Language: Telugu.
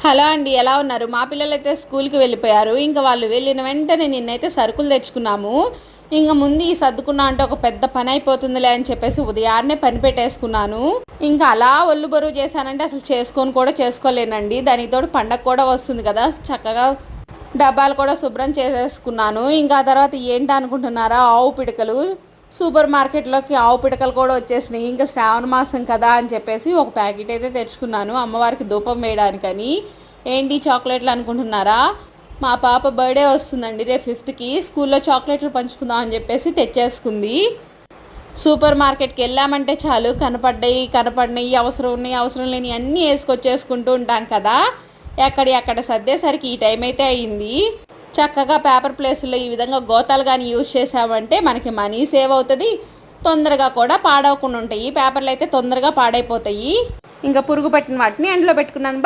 హలో అండి, ఎలా ఉన్నారు? మా పిల్లలైతే స్కూల్కి వెళ్ళిపోయారు. ఇంకా వాళ్ళు వెళ్ళిన వెంటనే నిన్నైతే సరుకులు తెచ్చుకున్నాము. ఇంక ముందు ఈ సర్దుకున్నా అంటే ఒక పెద్ద పని అయిపోతుందిలే అని చెప్పేసి ఉదయాన్నే పని పెట్టేసుకున్నాను. ఇంకా అలా ఒళ్ళు బరువు చేశానంటే అసలు చేసుకొని కూడా చేసుకోలేనండి. దానికి తోడు పండగ కూడా వస్తుంది కదా, చక్కగా డబ్బాలు కూడా శుభ్రం చేసేసుకున్నాను. ఇంకా ఆ తర్వాత ఏంటి అనుకుంటున్నారా, ఆవు పిడకలు. సూపర్ మార్కెట్లోకి ఆవు పిడకలు కూడా వచ్చేసినాయి. ఇంకా శ్రావణ మాసం కదా అని చెప్పేసి ఒక ప్యాకెట్ అయితే తెచ్చుకున్నాను అమ్మవారికి ధూపం వేయడానికని. ఏంటి చాక్లెట్లు అనుకుంటున్నారా? మా పాప బర్త్డే వస్తుందండి రేపు 5th స్కూల్లో చాక్లెట్లు పంచుకుందాం అని చెప్పేసి తెచ్చేసుకుంది. సూపర్ మార్కెట్కి వెళ్ళామంటే చాలు కనపడినవి అవసరం ఉన్నాయి అవసరం లేని అన్నీ వేసుకొచ్చేసుకుంటూ ఉంటాం కదా. ఎక్కడ సర్దేసరికి ఈ టైం అయితే అయ్యింది. చక్కగా పేపర్ ప్లేసుల్లో ఈ విధంగా గోతాలు కానీ యూజ్ చేసామంటే మనకి మనీ సేవ్ అవుతుంది, తొందరగా కూడా పాడవకుండా ఉంటాయి. పేపర్లు అయితే తొందరగా పాడైపోతాయి. ఇంకా పురుగు పట్టిన వాటిని ఎండలో పెట్టుకున్నాను.